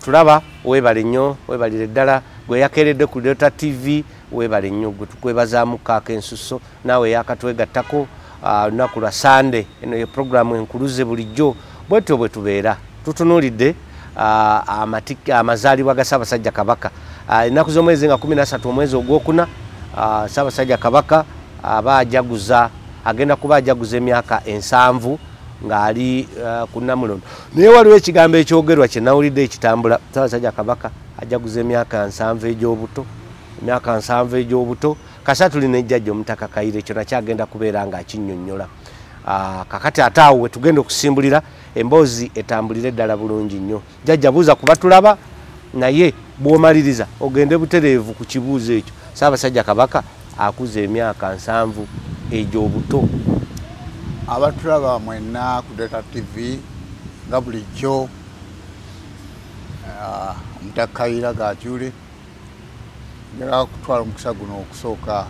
atulaba webale nnyo webalire ddala gwe yakeeredde ku Delta TV webale nnyo gwe tukwebazaamu kaaka ensuso naawe yakatwegattako lunaku lwa Sande eno ye programu enkuluze bulijjo bwetyo bwe tubeera tutunuulidde amazaalibwa ga Ssaabasajja Kabaka ennaku z'omwezi nga 13 omwezi ogwokuna Ssaabasajja Kabaka aba ajaguza agenda kuba ajaguza emyaka 7 ng'ali ku Namulondo naye waliwo ekigambo ekyogerwa kye nawulidde ekitambula Ssaabasajja Kabaka ajaguza emyaka 7 egy'obuto emyaka 7 egy'obuto kasa tulina ejjajja Omutaka Kaire ekyo nakyo agenda kubeera ng'akinnyonnyola kakati ate awo we tugenda okusimbulira emboozi etambulire ddala bulungi nnyo jjajja buuza kuba tulaba naye bw'omaliriza ogende butereevu ku kibuuzo ekyo Ssaabasajja Kabaka akuza emyaka 7 egy'obuto. Abatulaba mwenna ku Delta TV nga bulijjo Omutaka Kaire Gaajule njagala kutwala omukisa guno okusooka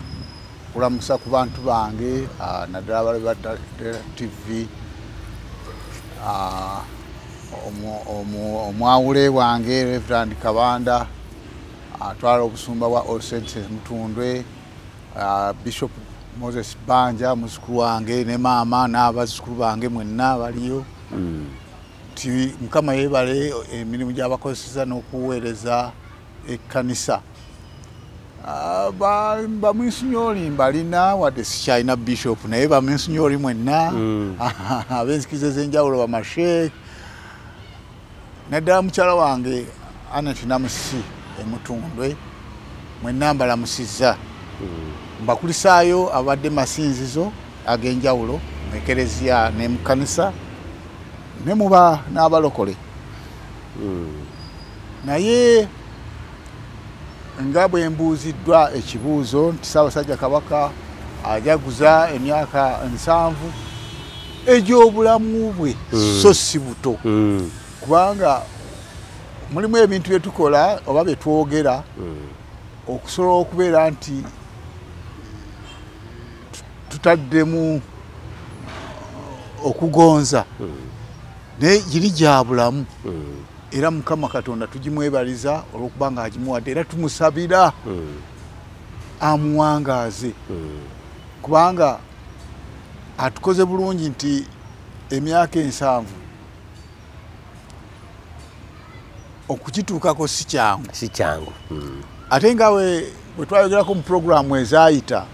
kulamusa ku bantu bange naddala abali ba Delta TV omwawule wange Reverend Kabanda atwala obusumba bwa All Saints Mutundwe Bishop Moses Banja muzukulu wange ne maama n'abazzukulu bange mwenna baliyo ti Mukama yeebale emirimu gy'abakozesa n'okuweereza ekkanisa bamunsinyoli mbalina wadde sikyalina bishop naye bamunsinyoli mwenna ab'enzikiza ez'enjawulo bamasheek naddala mukyala wange Anet Namusi Mutundwe mwenna mbalamusizza mbakulisaayo abadde masinzizo ag'enjawulo mu ekereziya ne mu kkanisa ne muba n'abalokole naye nga bwe mbuuziddwa ekibuuzo nti Ssaabasajja Kabaka ajaguza emyaka 7 egy'obulamu bwe so si buto kubanga mulimu ebintu bye tukola oba bye twogera okusobola okubeera nti tutaddemu okugonza naye giri gya bulamu era Mukama Katonda tugimwebaliza olw'okuba nga agimuwadde era tumusabira amuwangaaze kubanga atukoze bulungi nti emyaka 7 okukituukako si kyangu ate nga bwe twayogerako mu puroguramu ezaayita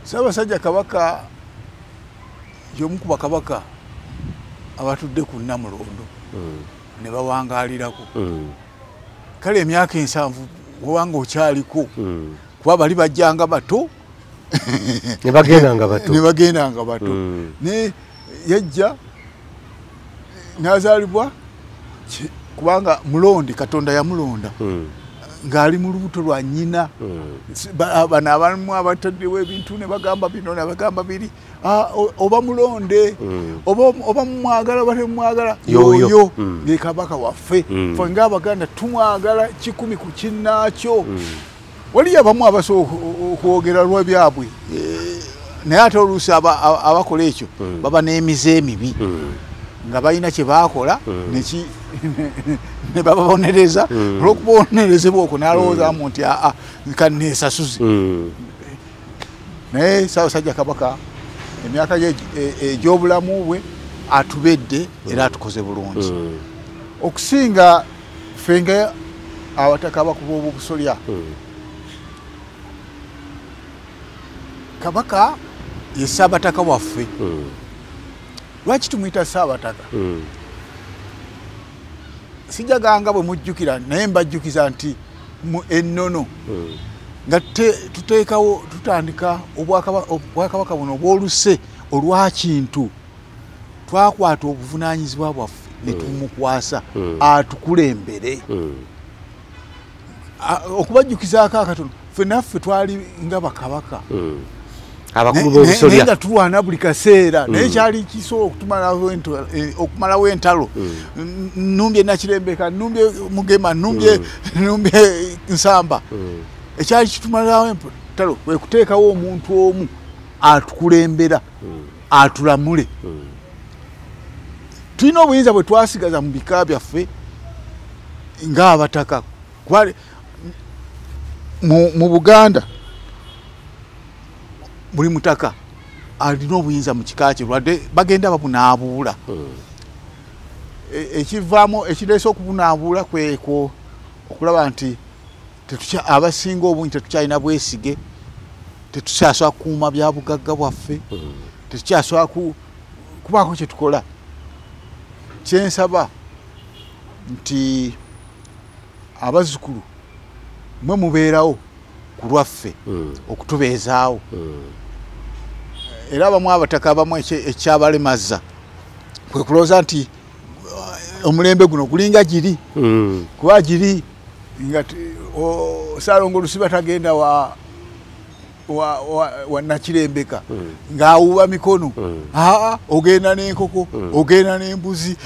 Ssaabasajja Kabaka y'omu ku bakabaka abatudde ku Namulondo ne bawangaalirako kale emyaka 7 wabanga okyaliko kuba bali bajjanga bato ne bagendanga bato ne yajja n'azaalibwa kubanga mulondi Katonda yamulonda ng'ali mu lubuto lwa nnyina bano abamu abataddewo ebintu ne bagamba bino ne bagamba biri oba mulonde oba mumwagala oba temumwagala yoyo ye Kabaka waffe fe ng'Abaganda tumwagala 100 ku kinnaakyo waliyo abamu abasobola okwogera lw'ebyabwe naye ate oluusi abakola ekyo baba n'emize emibi nga balina kye baakola ne bababonereza olw'okubonerezebwa okwo n'alowoozamu nti kanneesasuze naye Ssaabasajja Kabaka emyaka egy'obulamu bwe atubedde era atukoze bulungi okusinga ffe nga abataka abakuba obusolya Kabaka ye Ssaabataka waffe lwaki tumuyita Ssaabataka sijaganga bwe mujjukira naye mbajjukiza nti ennono nga tuteekawo tutandika obwakabaka buno obwoluse olwa kintu twakwata obuvunaanyizibwa bwaffe ne tumukwasa atukulembere okubajjukizaako akatono ffe naffe twali nga bakabaka abakulu b'obusolya nga tulwana buli kaseera naye kyali kisobola okumalawo entalo Numbye Nakirembeka Numbye Mugema Numbye Nsamba ekyali kitumalawo entalo kwe kuteekawo omuntu omu atukulembera atulamule tulina obuyinza bwe twasigaza mu bika byaffe ng'abataka. Mu Buganda buli mutaka alina obuyinza mu kika kye lwadde bagenda babunaabuula. Ekivaamu ekireese okubunaabuula kweko okulaba nti abasinga obungi tetukyalina bwesige, tetukyasobola kukuuma bya bugagga bwaffe, tetukyasobola kubaako kye tukola. Kyensaba nti abazzukulu mwe mubeerawo ku lwaffe okutubeezaawo. Era abamu abataka abamu ekyabalemaza kwe kulowooza nti omulembe guno gulinga giri kuba giri nga Ssaalongo Lusiba tagenda wa Nakirembeka ng'awuba mikono. Ogenda n'enkoko, ogenda n'embuzi,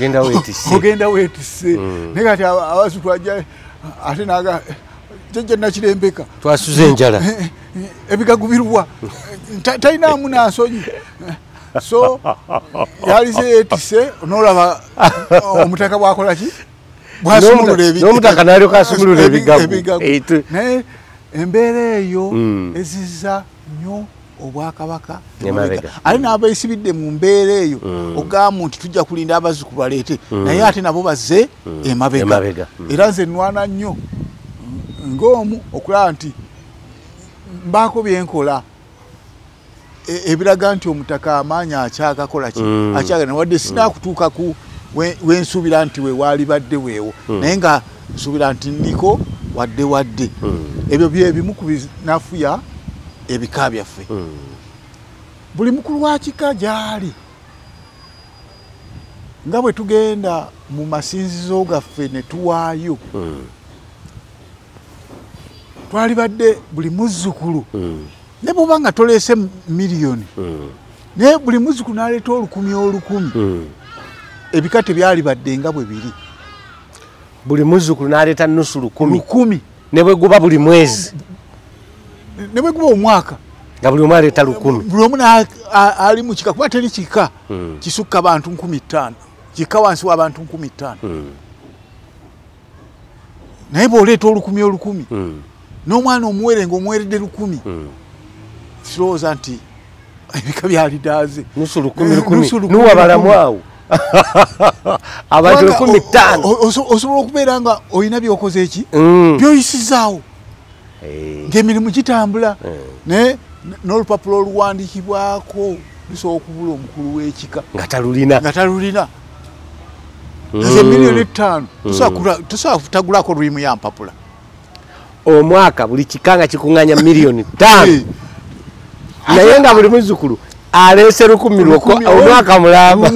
ogenda weetisse. Naye kati abazzukulu ajja ate naga jjajja Nakirembeka twasuze enjala ebigagubirwa talinaamu nansonyi. So yalize yeetisse n'olaba omutaka bwakola ki n'omutaka n'alyoka asumulula ebigagu. Naye embeera eyo ezizza nnyo Obwakabaka emabega. Ali n'abeesibidde mu mbeera eyo ogamba nti tujja kulinda abazzukulu baleete, naye ate nabo bazze emabega. Era nze nnwana nnyo ng'omu okulaba nti mbaako byenkola ebiraga nti omutaka amaanyi akyagakola ki akyagana wadde sinaakutuuka ku wensuubira nti we waali badde weewo, naye nga nsuubira nti niko wadde ebyo bye bimu ku binafuya ebika byaffe. Buli mukulu wa kika gy'ali nga bwe tugenda mu masinzizo gaffe ne tuwaayo, twali badde buli muzzukulu ne bw'oba nga toleese miliyoni naye buli muzzukulu n'aleeta 10,000 ebika tebyali badde nga bwe biri. Buli muzzukulu n'aleeta nusu 10,000 ne bwe guba buli mwezi, ne bwe guba omwaka nga buli omu aleeta 10,000. Buli omu ali mu kika kuba teri kika kisukka abantu 5,000, kika wansi w'abantu 5,000. Naye bw'oleeta 10,000 n'omwana omuwere ng'omuweredde 10,000 sirowooza nti ebika byalidaaze nusu 10,000 nuwa balamu awo abantu 15,000 osobola okubeera nga olina byokoze eki byoyisizaawo ng'emirimu gitambula naye n'olupapula oluwandiikibwako lusobola okubula omukulu w'ekika nga talulina. Nze miliyoni 5 tosobola kutagulako lwimu ya mpapula. Omwaka buli kika nga kikuŋŋanya miliyoni 5 naye nga buli muzzukulu aleese 10,000 lwokko omwaka mulamba.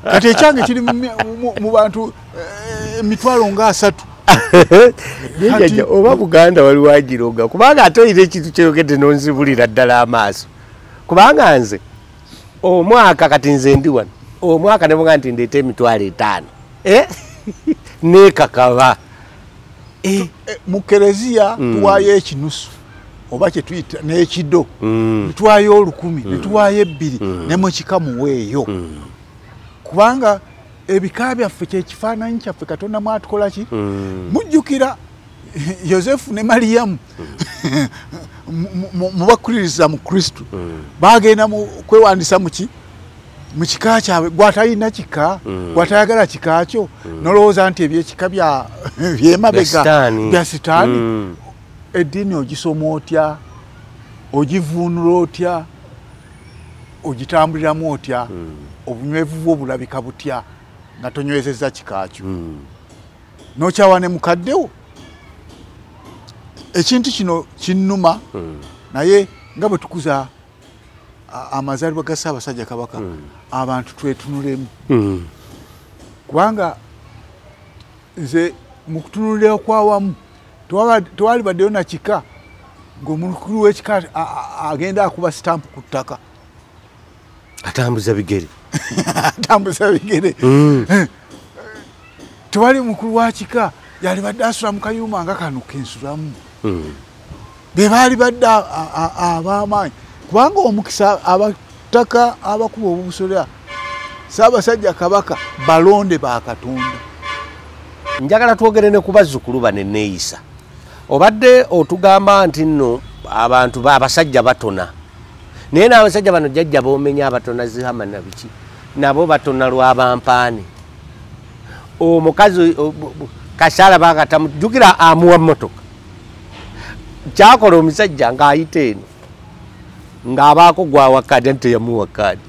Kati ekyange kiri mu bantu 3,000. Jjajja oba Buganda wali wagiroga kubanga ate olina ekintu kyeyogedde n'onzibulira ddala amaaso, kubanga nze omwaka kati nze ndi wano omwaka ne bwonga nti ndeeta 5,000 neekakaba. Mu kereziya tuwaayo ekinusu oba kye tuyita n'ekido, tuwaayo 10,000 ne tuwaayo 2 ne mu kika muweeyo, kubanga ebika byaffe kyekifaananyi kyaffe Katonda mwatukola ki. Mujjukira Yosefu ne Mariyamu mu bakkiririza mu Kristo baagenda mu kwewandiisa mu kika kyabwe. Gwatalina kika, gwatayagala kika kyo nolowooza nti ebyekika byemabega bya sitaani. Eddiini ogisoma otya, ogivuunula otya, ogitambuliramu otya, obunywevu bwo bulabika butya nga tonywezezza kika kyo, n'okyawa ne mukaddewo. Ekintu kino kinnuma, naye nga bwe tukuza amazaalibwa ga Ssaabasajja Kabaka abantu twetunulemu, kubanga nze mu kutunulira okwawamu tewali baddeyo na kika ng'omukulu w'ekika agenda akuba sitampu ku ttaka atambuza bigere. Tewali mukulu wa kika yali badde asula mu kayumba nga kano kensulamu. Be baali badde ab'amaanyi, kubanga omukisa abataka abakuba obubusolera Ssaabasajja Kabaka balonde ba Katonda. Njagala twogere ne ku bazzukulu bane neeyisa. Obadde otugamba nti nno abantu abasajja batona. Naye n'abasajja bano jjajja boomenya abatona zihama na biki. Nabo batona lw'abampaani. Omukazi Kashala bakatamujjukira amuwa mmotoka. Kyakola omusajja ng'ayita eno ng'abaako gwawa kadi nti yamuwa kadi.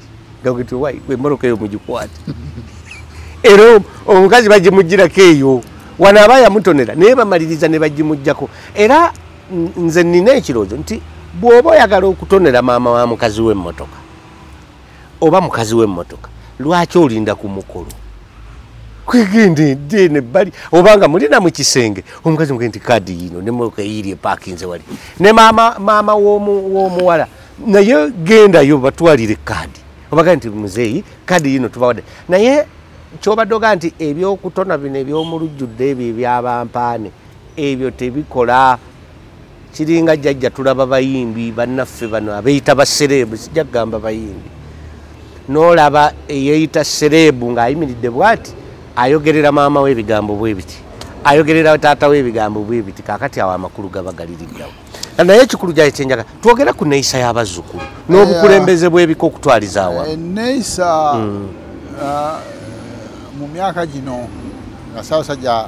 Gagiti wai emmotoka eyo mugikwate. Era omukazi bagimugirako eyo. Wano aba yamutonera naye bamaliriza ne bagimuggyako. Era nze nina ekirowoozo nti bw'oba oyagala okutonera maama wa mukazi w'emmotoka oba mukazi w'emmotoka lwaki olinda ku mukolo? Kwegende dene bali obanga mulina mu kisenge omukazi mugenti kadi yino ne motoka yiri parkinze wali ne mama w'omuwala naye genda yo batwalire kadi obaga nti muzeeyi kadi yino tubawade naye kyobadoga nti ebyokutona bino ebyomulujjudde ebyo ebyabampaane ebyo tebikola. Kiringa jjajja tulaba bayimbi bannaffe bano abeeyita basereebu, sijja kugamba bayimbi, n'olaba eyeeyita sereebu ng'ayimiridde bw'ati ayogerera maama we ebigambo bwe biti, ayogerera taata we ebigambo bwe biti. Kaakati awo amakulu gaba galiriddawo. Naye ekikulu gyali kyenjaga twogera ku neeyisa y'abazzukulu n'obukulembeze bw'ebika okutwaliza awamu. Neeyisa mu myaka gino nga Ssaabasajja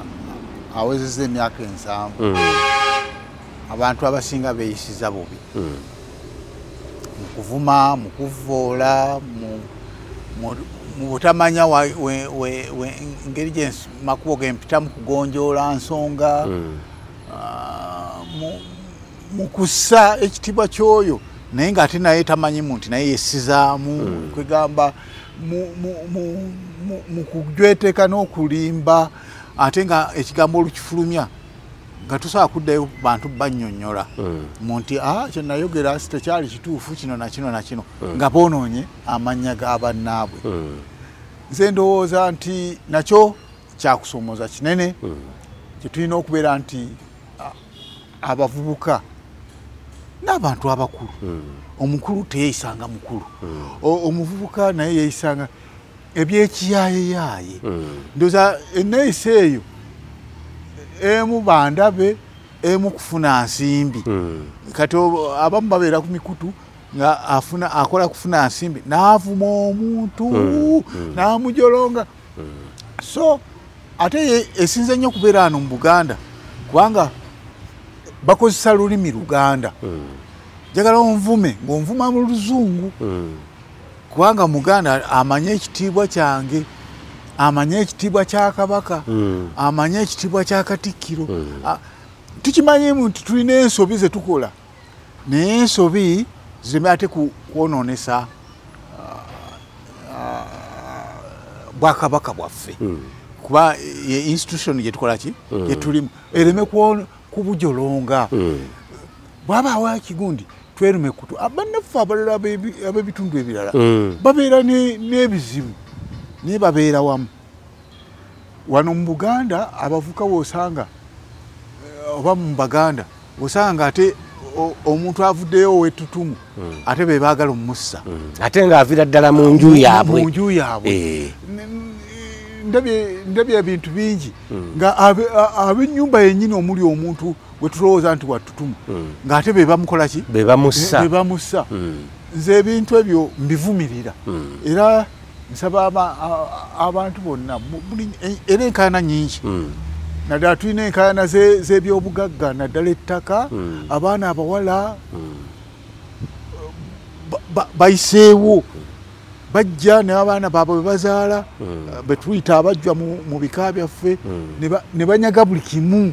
awezezza emyaka 7 abantu abasinga beeyisiza bubi mu kuvuma, mu kuvvoola, mu butamanya ngeri makubo gempita mu kugonjoola nsonga, mu kussa ekitiibwa ky'oyo naye ng'ate naye tamanyimu nti naye yessizaamu kwegamba mu kujweteeka n'okulimba ate nga ekigambo olukifulumya nga tusobola kuddayo bantu bannyonnyola mu nti kye nayogera tekyali kituufu kino na kino na kino nga boonoonye amannya g'abannaabwe. Nze ndowooza nti nakyo kyakusomooza kinene kye tulina okubeera nti abavubuka n'abantu abakulu, omukulu teyeeyisanga mukulu, omuvubuka naye yeeyisanga ebyekiyaayeyaye. Ndowooza enneeyisa eyo emu bandabe, emu kufuna nsimbi. Kati abamu babeera ku mikutu nga akola kufuna nsimbi n'avuma omuntu n'amujolonga. So ate esinze nnyo okubeera wano mu Buganda kubanga bakozesa lulimi Luganda. Njagala onvume ng'onvuma mu Luzungu kubanga Muganda amanye ekitiibwa kyange, amanye ekitiibwa kya Kabaka, amanye ekitiibwa kya Katikkiro. Tukimanyimu nti tulina ensobi ze tukola naye ensobi zireme ate kwonoonesa Bwakabaka bwaffe kuba institution gye tukola ki gye tulimu ereme kubujolonga. Bw'abaawo ekigundi twerume kutu bannaffe abalala ab'ebitundu ebirala babeera n'ebizibu naye babeera wamu. Wano mu Buganda abavuka bw'osanga oba mu Baganda osanga ng'ate omuntu avuddeyo ow'ettutumu ate be baagala omussa ate ng'avira ddala mu nju yaabwe. Ndabye ebintu bingi nga ab'ennyumba yennyini omuli omuntu gwe tulowooza nti wattutumu ng'ate be bamukola ki? Be bamussa. Nze ebintu ebyo mbivumirira era nsaba abantu bonna era enkaayana nnyingi naddala tulina enkaayana z'ebyobugagga naddala ettaka abaana abawala bayiseewo bajja n'abaana baabwe bebazaala betuyita abajjwa mu bika byaffe ne banyaga buli kimu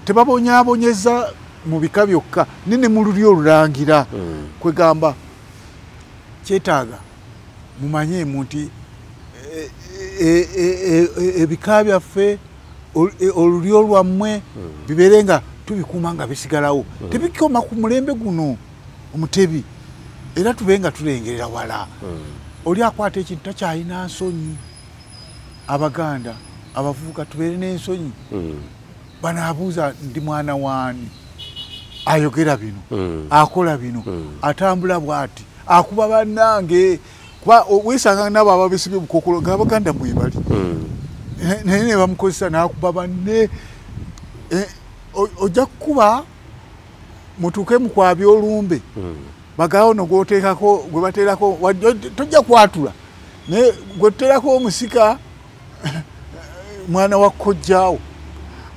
tebabonyaabonyeza mu bika byokka ne mu luli olulangira kwegamba kyetaaga mumanyemu nti ebika byaffe oluli olwammwe bibeere nga tubikuuma nga bisigalawo tebikoma ku mulembe guno omutebi era tube nga tulengerera wala oli akwata ekintu takyalina nsonyi. Abaganda abavubuka tubeere n'ensonyi. Banaabuuza ndi mwana waani ayogera bino akola bino atambula bw'ati akuba bannange kuba weesanga nabo ababisibye bukokolo ng'Abaganda bwe bali naye ne bamukozesa n'akuba banne ojja kukuba mutuuke mu kwabya olumbe bagaawo no gw'oteekako gwe bateerako tojja kwatula naye gwe tuteerako omusika mwana wa kkojjaawo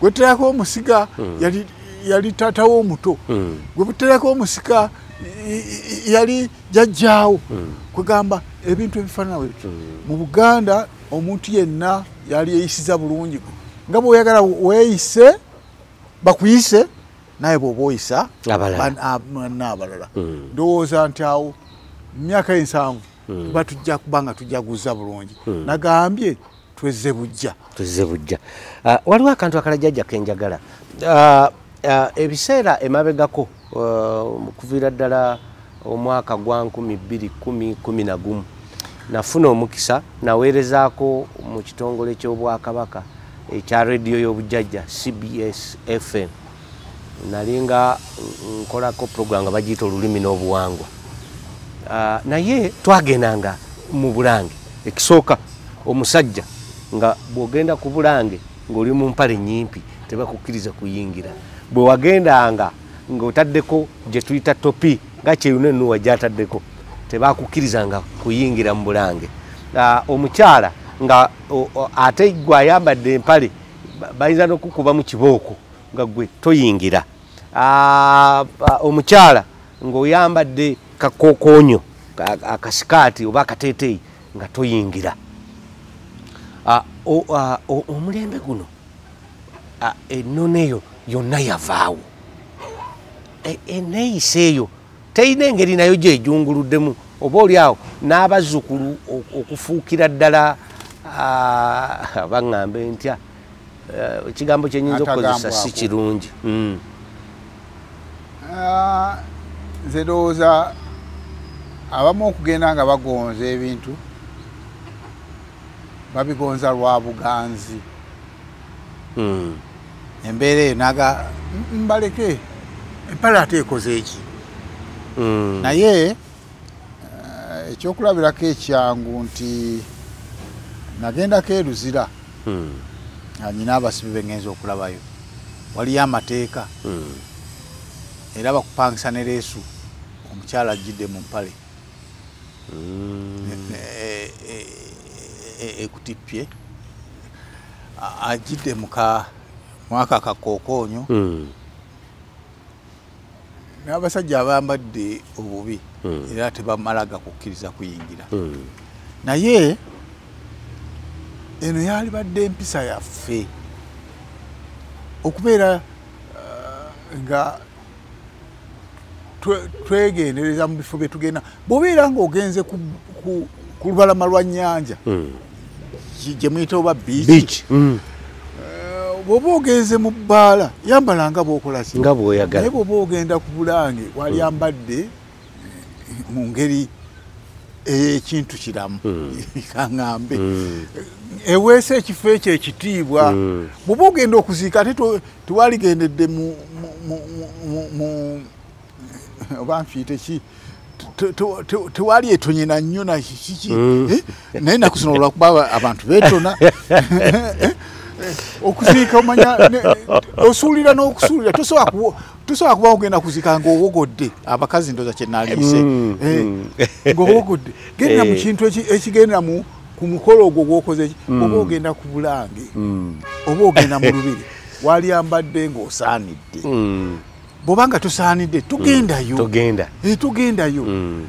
gwe tuteerako omusika yali taatawo omuto gwe buteerako omusika yali jjajjaawo kwegamba ebintu ebifaanana mu Buganda omuntu yenna yali yeeyisiza bulungi nga bw'oyagala weeyise bakuyise naye bw'oba oyisa n'abalala ndowooza nti awo mu myaka 7 tuba tujja kuba nga tujaguza bulungi nagambye twezze bujja waliwo akantu akalajjajja kenjagala ebiseera emabegako kuviira ddala omwaka gwa 2010 nafuna omukisa naweerezaako mu kitongole ky'Obwakabaka ekya rediyo y'obujjajja CBS FM nalinga nkolako program nga bagiyita olulimi n'obuwangwa naye twagendanga mu Bulange ekisooka omusajja nga bw'ogenda ku Bulange ng'oli mu mpale nnyimpi tebakukkiriza kuyingira bwe wagendanga ng'otaddeko gye tuyita topi nga kyeyuna ennuwa gy'ataddeko tebakukkirizanga kuyingira mu Bulange omukyala nga ate gwe ayambadde empale bayinza n'okukuba mu kibooko nga gwe toyingira omukyala ng'oyambadde kakokonyo akasikaati oba akateeteeyi nga toyingira omulembe guno ennono eyo yonna yavaawo eneeyisa eyo teyina engeri nayo gyejunguluddemu oba oli awo n'abazzukulu okufuukira ddala baŋŋambe ntya ekigambo kyenyinza okukozesa si kirungi nze ndowooza abamu okugenda nga bagonza ebintu babigonza lwa buganzi embeera eyo naga mbaleke empale ate ekoze eki naye ekyokulabirako ekyangu nti nagendako eruzira nyina abasibi bengenza okulabayo waliyo amateeka era bakupangisa ne leesu omukyala ajjidde mu mpale ekutippye ajjidde mwaka kakokonyo n'abasajja abambadde obubi era tebamalaga kukkiriza kuyingira naye eno yali badde empisa yaffe okubeera nga twegendereza mu bifo bye tugenda bw'obeera ng'ogenze ku lubalama lwa nnyanja gye muyita oba biici bw'oba ogenze mu bbaala yambala nga bw'okola ki nga bw'oyagala naye bw'oba ogenda ku Bulange wali yambadde mu ngeri ey'ekintu kiramu kaŋŋambe eweesa ekifo ekyo ekitiibwa bw'oba ogenda okuziika ate tewaligendedde oba nfiyite ki tewali etonyena nnyo nakiki naye naku zino olwakuba abantu beetona okuziika omanya osuulira n'okusuulira tosobola kuba ogenda kuziika ng'owogodde abakazi ndoza kyenaliise ng'owogodde genda mu kintu ekigenda ku mukolo ogwo gwokoze oba ogenda ku Bulange oba ogenda mu Lubiri waliyambadde ng'osaanidde bw'obanga tosaanidde tugendayo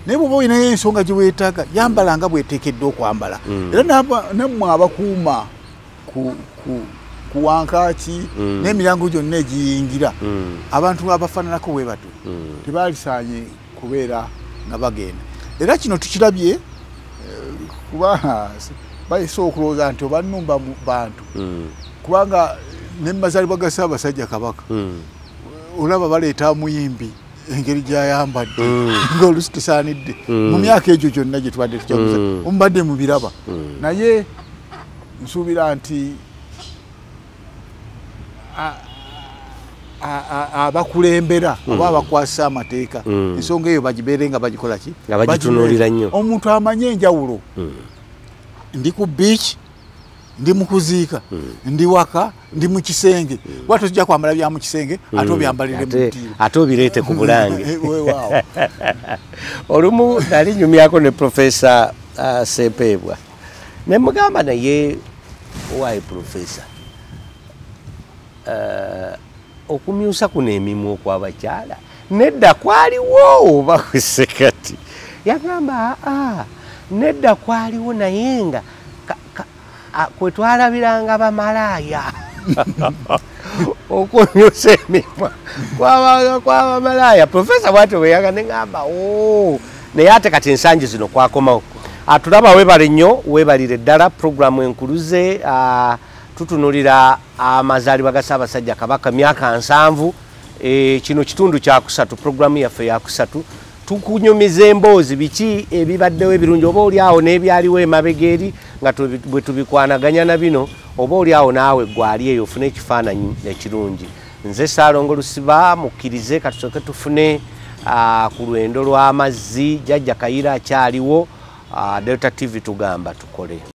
naye bw'oba olinayo ensonga gye weetaaga yambala nga bweteekeddwa okwambala era nammwe abakuuma ku wankaaki n'emirango gyonna egiyingira abantu abafaananako bwe bato tebalisaanye kubeera nga bagenda era kino tukirabye kuba bayise okulowooza nti oba nnumba mu bantu kubanga ne mu mazaalibwa ga Ssaabasajja Kabaka olaba baleeta muyimbi engeri gy'ayambadde ng'olusi tusaanidde mu myaka egyo gyonna gye tubadde tujaguza omubadde mu biraba naye nsuubira nti abakulembera oba abakwasa amateeka ensonga eyo bagibere nga bagikola ki bagitunulira nnyo omuntu amanye enjawulo ndi ku beach ndi mukuziika ndi waka ndi mu kisenge bwatyo tujja kwambala bya mu kisenge ate obyambalire mu ddiiro ate obireete ku bulange olumu nali nyumyako ne Profesa Sempebwa ne mugamba naye owaye Profesa okumyusa kuno emimwa okwabakyala nedda kwaliwo oba kusekati yagamba nedda kwaliwo naye nga kwe twalabiranga bamalaaya okumyusa emimwa kw'abamalaaya. Profesa bwatyo bwe yaga neŋŋamba naye ate kati ensangi zino kwakomawo. Tulaba weebale nnyo weebalire ddala puroguramu enkuluze tutunulira amazaalibwa ga Ssaabasajja Kabaka myaka 7 kino kitundu kyakusatu puroguramu yaffe yakusatu tukunyumiza emboozi biki ebibaddewo ebirungi oba oli awo n'ebyaliwo emabega eri nga bwe tubikwanaganya na bino oba oli awo naawe gwali eyo ofune ekifaananyi ekirungi. Nze Ssaalongo Lusiba mukkirize katusooke tufune ku lwendo lw'amazzi Jjajja Kayiira akyaliwo Delta TV tugamba tukole.